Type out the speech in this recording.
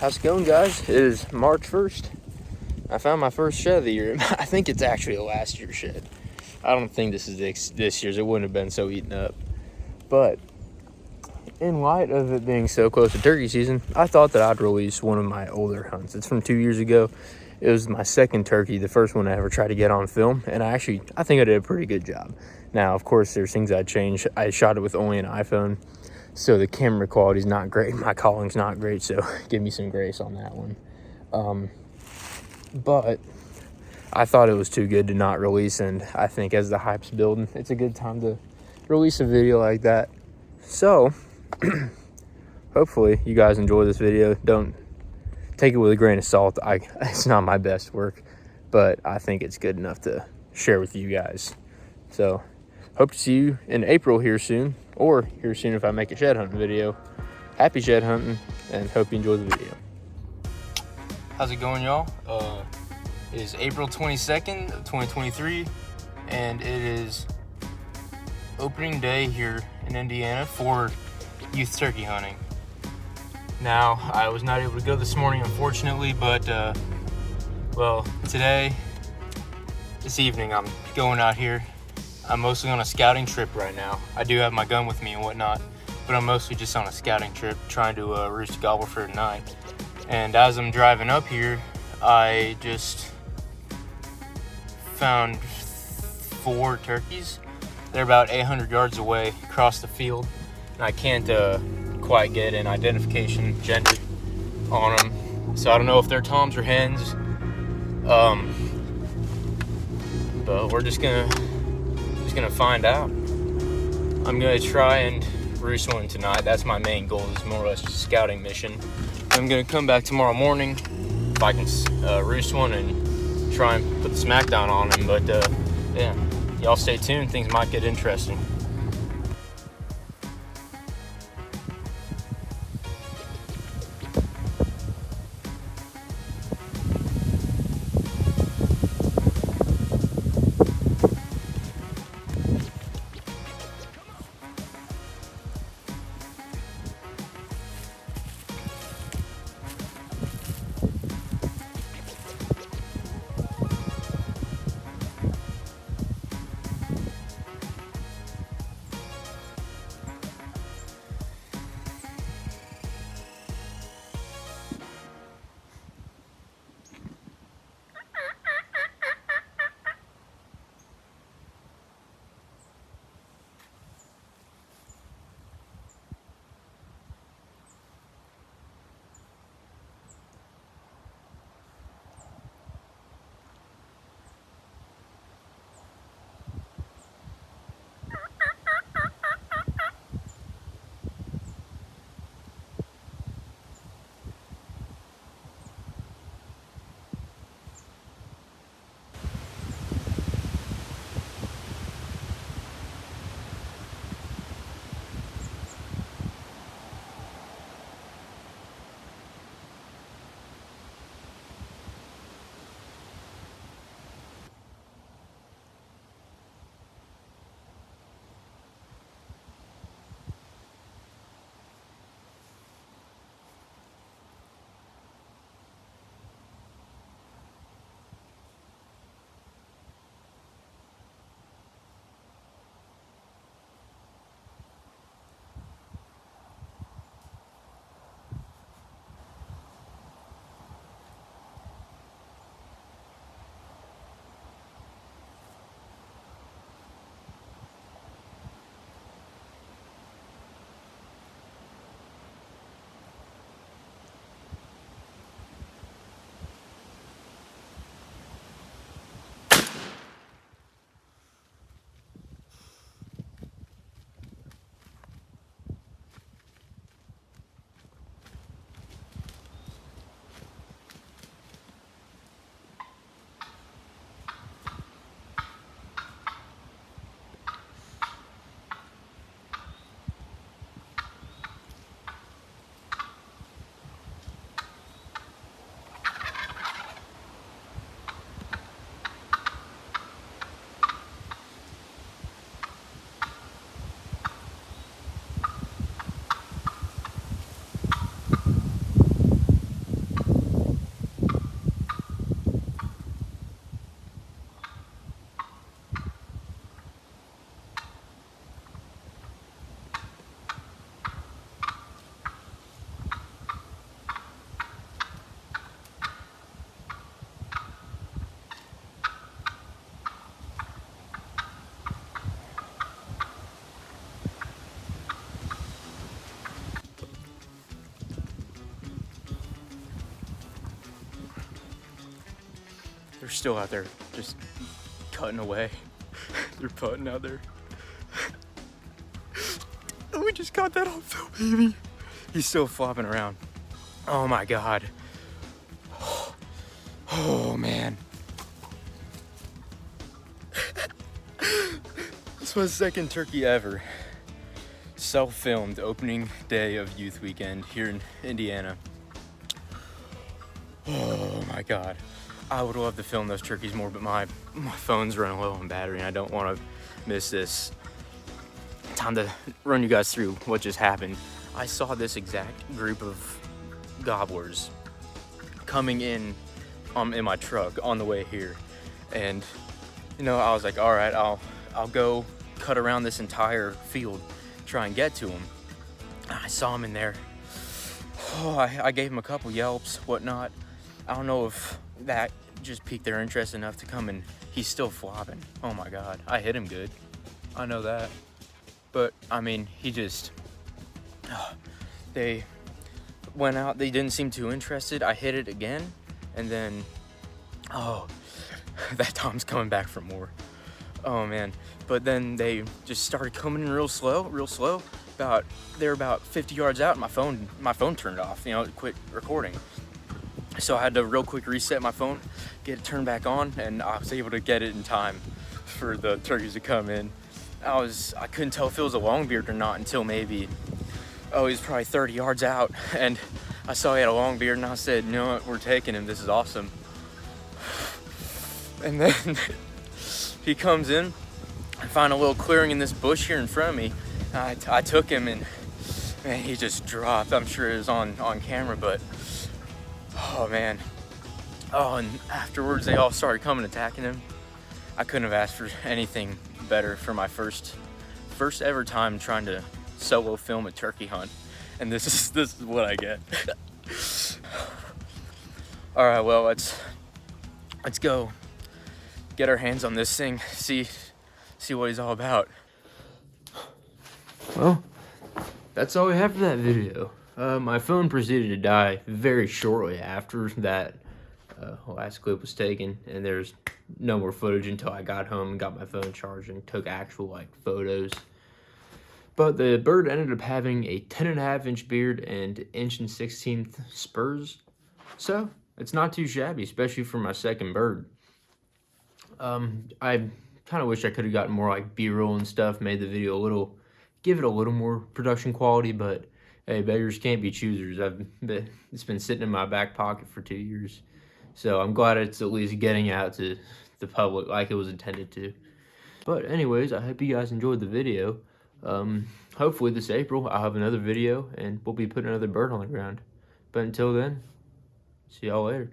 How's it going, guys? It is March 1st. I found my first shed of the year. I think it's actually a last year's shed. I don't think this is this year's. It wouldn't have been so eaten up. But in light of it being so close to turkey season, I thought that I'd release one of my older hunts. It's from 2 years ago. It was my second turkey, the first one I ever tried to get on film, and I think I did a pretty good job. Now, of course, there's things I'd change. I shot it with only an iPhone, so the camera quality is not great. My calling's not great, so give me some grace on that one. But I thought it was too good to not release, and I think as the hype's building, it's a good time to release a video like that. So, hopefully you guys enjoy this video. Don't take it with a grain of salt. It's not my best work, but I think it's good enough to share with you guys. So, hope to see you in April here soon, or here soon if I make a shed hunting video. Happy shed hunting, and hope you enjoy the video. How's it going, y'all? It is April 22nd of 2023, and it is opening day here in Indiana for youth turkey hunting. Now, I was not able to go this morning, unfortunately, but, well, this evening, I'm going out here. I'm mostly on a scouting trip right now. I do have my gun with me and whatnot, but I'm mostly just on a scouting trip, trying to roost a gobble for tonight. And as I'm driving up here, I just found 4 turkeys. They're about 800 yards away across the field, and I can't quite get an identification gender on them. So I don't know if they're toms or hens. But we're just gonna find out. I'm gonna try and roost one tonight. That's my main goal, is more or less just a scouting mission. I'm gonna come back tomorrow morning if I can roost one and try and put the smackdown on him. But yeah, y'all stay tuned. Things might get interesting. They're still out there just cutting away. They're putting out there. We just got that on film, baby. He's still flopping around. Oh my God. Oh man. This was the second turkey ever. Self-filmed opening day of youth weekend here in Indiana. Oh my God. I would love to film those turkeys more, but my phone's running low on battery and I don't want to miss this. Time to run you guys through what just happened. I saw this exact group of gobblers coming in my truck on the way here. And you know, I was like, all right, I'll go cut around this entire field, try and get to them. I saw him in there. Oh, I gave him a couple yelps, whatnot. I don't know if that just piqued their interest enough to come, and he's still flopping. Oh my God, I hit him good. I know that. But I mean, he just, they went out, they didn't seem too interested. I hit it again, and then, oh, that Tom's coming back for more. Oh man. But then they just started coming in real slow. They were about 50 yards out, and my phone turned off, you know, it quit recording. So I had to real quick reset my phone, get it turned back on, and I was able to get it in time for the turkeys to come in. I couldn't tell if it was a longbeard or not until maybe, he was probably 30 yards out, and I saw he had a long beard, and I said, you know what, we're taking him, this is awesome. And then he comes in, I find a little clearing in this bush here in front of me. I took him, and man, he just dropped. I'm sure it was on camera, but oh man. Oh, and afterwards they all started coming attacking him. I couldn't have asked for anything better for my first ever time trying to solo film a turkey hunt, and this is what I get. All right, well, let's go get our hands on this thing, see what he's all about. Well, that's all we have for that video. My phone proceeded to die very shortly after that last clip was taken, and there's no more footage until I got home and got my phone charged and took actual photos. But the bird ended up having a 10.5-inch beard and 1 16" spurs, so it's not too shabby, especially for my second bird. I kind of wish I could have gotten more B-roll and stuff, made the video give it a little more production quality, but hey, beggars can't be choosers. It's been sitting in my back pocket for 2 years, so I'm glad it's at least getting out to the public like it was intended to. But anyways, I hope you guys enjoyed the video. Hopefully this April I'll have another video and we'll be putting another bird on the ground. But until then, see y'all later.